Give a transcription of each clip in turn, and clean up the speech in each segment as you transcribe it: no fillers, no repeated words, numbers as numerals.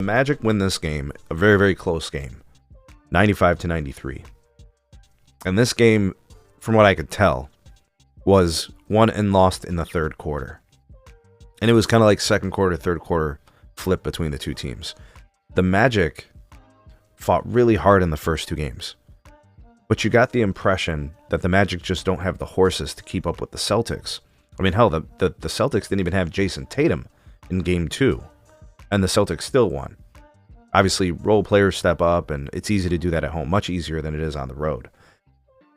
The Magic win this game, a very, very close game, 95-93. And this game, from what I could tell, was won and lost in the third quarter. And it was kind of like second quarter, third quarter flip between the two teams. The Magic fought really hard in the first two games. But you got the impression that the Magic just don't have the horses to keep up with the Celtics. I mean, hell, the Celtics didn't even have Jason Tatum in game 2. And the Celtics still won. Obviously, role players step up, and it's easy to do that at home. Much easier than it is on the road.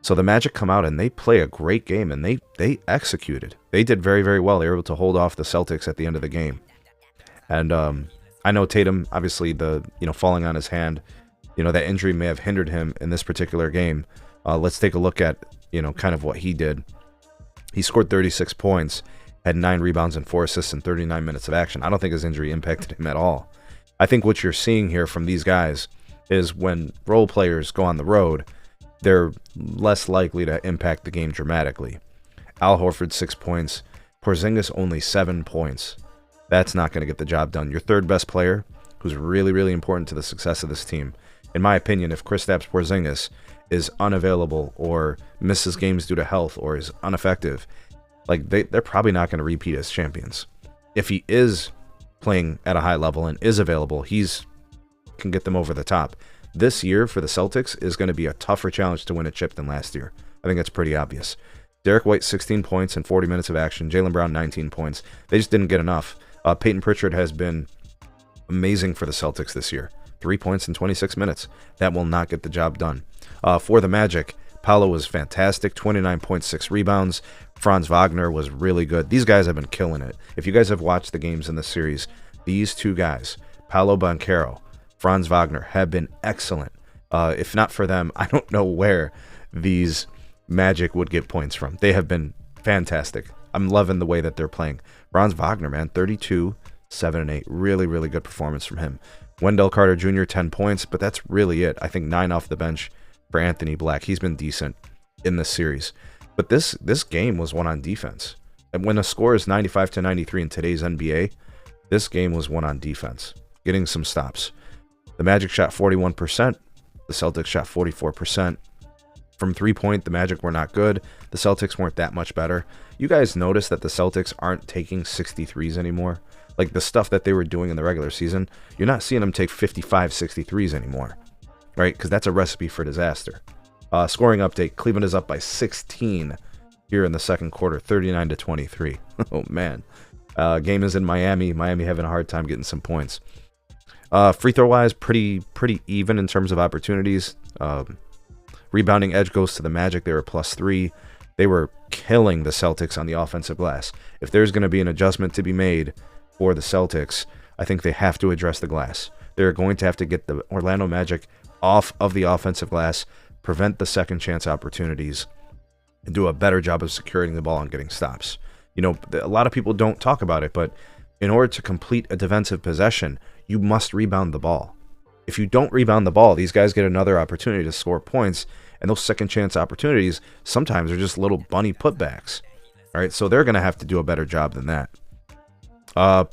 So the Magic come out, and they play a great game, and they executed. They did very, very well. They were able to hold off the Celtics at the end of the game. And I know Tatum, obviously, falling on his hand, that injury may have hindered him in this particular game. Let's take a look at, kind of what he did. He scored 36 points, had 9 rebounds and 4 assists in 39 minutes of action. I don't think his injury impacted him at all. I think what you're seeing here from these guys is when role players go on the road, they're less likely to impact the game dramatically. Al Horford, 6 points. Porzingis, only 7 points. That's not going to get the job done. Your third best player, who's really, really important to the success of this team. In my opinion, if Kristaps Porzingis is unavailable or misses games due to health or is ineffective, they're probably not going to repeat as champions. If he is playing at a high level and is available, can get them over the top. This year for the Celtics is going to be a tougher challenge to win a chip than last year. I think that's pretty obvious. Derek White, 16 points in 40 minutes of action. Jaylen Brown, 19 points. They just didn't get enough. Peyton Pritchard has been amazing for the Celtics this year. 3 points in 26 minutes. That will not get the job done. For the Magic, Paolo was fantastic, 29.6 rebounds. Franz Wagner was really good. These guys have been killing it. If you guys have watched the games in this series, these two guys, Paolo Banchero, Franz Wagner, have been excellent. If not for them, I don't know where these Magic would get points from. They have been fantastic. I'm loving the way that they're playing. Franz Wagner, man, 32, 7, and 8. Really, really good performance from him. Wendell Carter Jr., 10 points, but that's really it. I think 9 off the bench for Anthony Black. He's been decent in this series. But this game was won on defense. And when a score is 95-93 in today's NBA, this game was won on defense, getting some stops. The Magic shot 41%. The Celtics shot 44%. From three-point, the Magic were not good. The Celtics weren't that much better. You guys notice that the Celtics aren't taking 63s anymore? Like the stuff that they were doing in the regular season, you're not seeing them take 55 63s anymore, right? Because that's a recipe for disaster. Scoring update, Cleveland is up by 16 here in the second quarter, 39-23. Oh, man. Game is in Miami. Miami having a hard time getting some points. Free throw-wise, pretty even in terms of opportunities. Rebounding edge goes to the Magic. They were +3. They were killing the Celtics on the offensive glass. If there's going to be an adjustment to be made for the Celtics, I think they have to address the glass. They're going to have to get the Orlando Magic off of the offensive glass, prevent the second chance opportunities, and do a better job of securing the ball and getting stops. A lot of people don't talk about it, but in order to complete a defensive possession, you must rebound the ball. If you don't rebound the ball, these guys get another opportunity to score points, and those second chance opportunities sometimes are just little bunny putbacks. All right, so they're going to have to do a better job than that.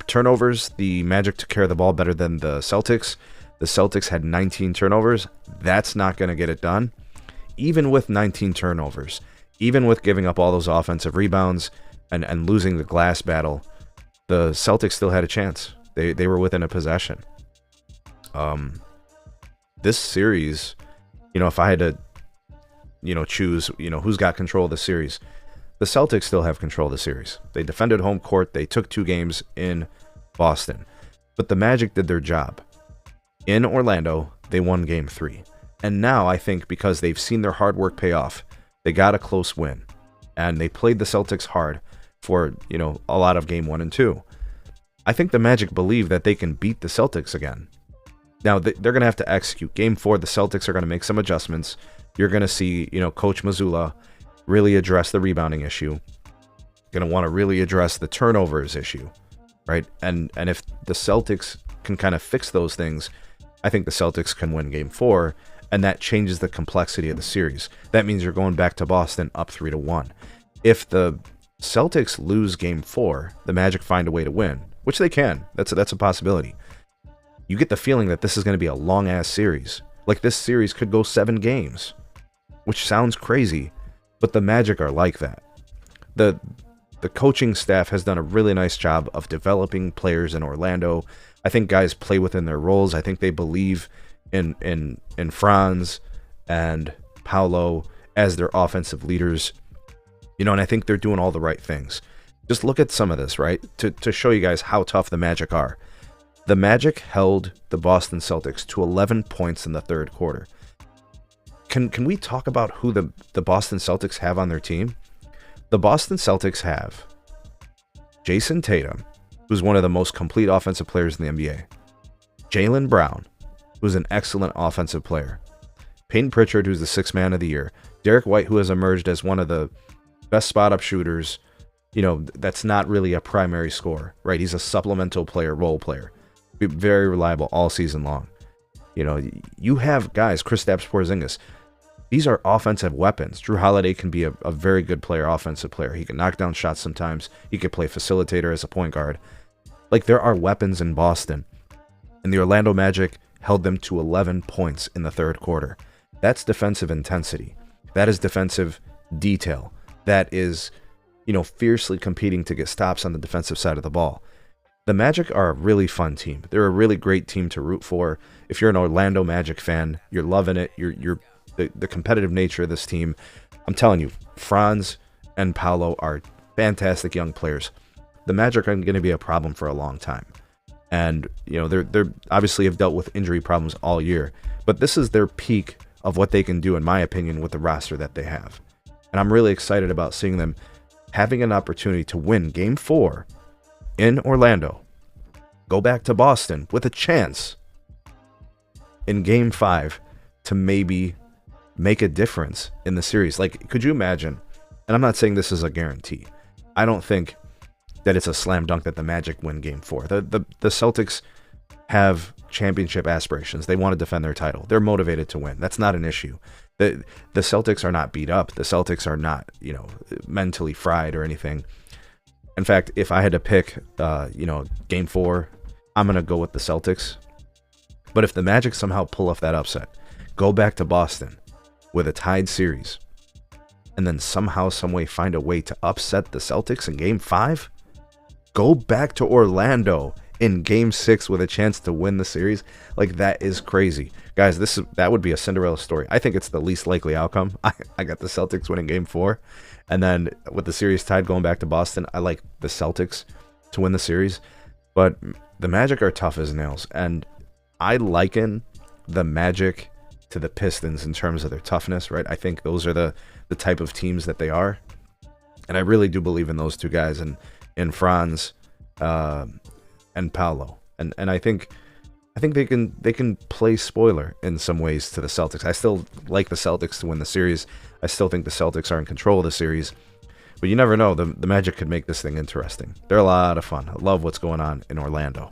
Turnovers, the Magic took care of the ball better than the Celtics. The Celtics had 19 turnovers. That's not going to get it done. Even with 19 turnovers, even with giving up all those offensive rebounds and losing the glass battle, the Celtics still had a chance. They were within a possession. This series, if I had to, choose, who's got control of the series, the Celtics still have control of the series. They defended home court. They took 2 games in Boston. But the Magic did their job. In Orlando, they won Game 3. And now I think because they've seen their hard work pay off, they got a close win. And they played the Celtics hard for, a lot of Game 1 and 2. I think the Magic believe that they can beat the Celtics again. Now, they're going to have to execute. Game 4, the Celtics are going to make some adjustments. You're going to see, Coach Mazzulla really address the rebounding issue. Going to want to really address the turnovers issue, right? And if the Celtics can kind of fix those things, I think the Celtics can win Game 4, and that changes the complexity of the series. That means you're going back to Boston up 3-1. If the Celtics lose Game 4, the Magic find a way to win, which they can. That's a possibility. you get the feeling that this is going to be a long-ass series. Like, this series could go 7 games, which sounds crazy, but the Magic are like that. The coaching staff has done a really nice job of developing players in Orlando. I think guys play within their roles. I think they believe in Franz and Paolo as their offensive leaders. You know, and I think they're doing all the right things. Just look at some of this, right? To show you guys how tough the Magic are. The Magic held the Boston Celtics to 11 points in the third quarter. Can we talk about who the Boston Celtics have on their team? The Boston Celtics have Jason Tatum, who's one of the most complete offensive players in the NBA. Jaylen Brown, who's an excellent offensive player. Peyton Pritchard, who's the 6th man of the year. Derek White, who has emerged as one of the best spot-up shooters. You know, that's not really a primary scorer, right? He's a supplemental player, role player. Very reliable all season long. You know, you have guys, Kristaps Porzingis. These are offensive weapons. Drew Holiday can be a very good player, offensive player. He can knock down shots sometimes. He could play facilitator as a point guard. Like, there are weapons in Boston. And the Orlando Magic held them to 11 points in the third quarter. That's defensive intensity. That is defensive detail. That is, you know, fiercely competing to get stops on the defensive side of the ball. The Magic are a really fun team. They're a really great team to root for. If you're an Orlando Magic fan, you're loving it. You're the competitive nature of this team. I'm telling you, Franz and Paolo are fantastic young players. The Magic are going to be a problem for a long time. And, you know, they're obviously have dealt with injury problems all year. But this is their peak of what they can do, in my opinion, with the roster that they have. And I'm really excited about seeing them having an opportunity to win Game 4 in Orlando, go back to Boston with a chance in Game 5 to maybe make a difference in the series. Like, could you imagine? And I'm not saying this is a guarantee. I don't think that it's a slam dunk that the Magic win Game 4. The Celtics have championship aspirations. They want to defend their title. They're motivated to win. That's not an issue. The Celtics are not beat up. The Celtics are not, you know, mentally fried or anything. In fact, if I had to pick, you know, Game 4, I'm going to go with the Celtics. But if the Magic somehow pull off that upset, go back to Boston with a tied series, and then somehow, someway find a way to upset the Celtics in Game 5, go back to Orlando in Game 6 with a chance to win the series, like, that is crazy. Guys, that would be a Cinderella story. I think it's the least likely outcome. I got the Celtics winning Game 4. And then with the series tied going back to Boston, I like the Celtics to win the series. But the Magic are tough as nails. And I liken the Magic to the Pistons in terms of their toughness, right? I think those are the type of teams that they are. And I really do believe in those two guys, and in Franz and Paolo. And I think they can play spoiler in some ways to the Celtics. I still like the Celtics to win the series. I still think the Celtics are in control of the series. But you never know. The Magic could make this thing interesting. They're a lot of fun. I love what's going on in Orlando.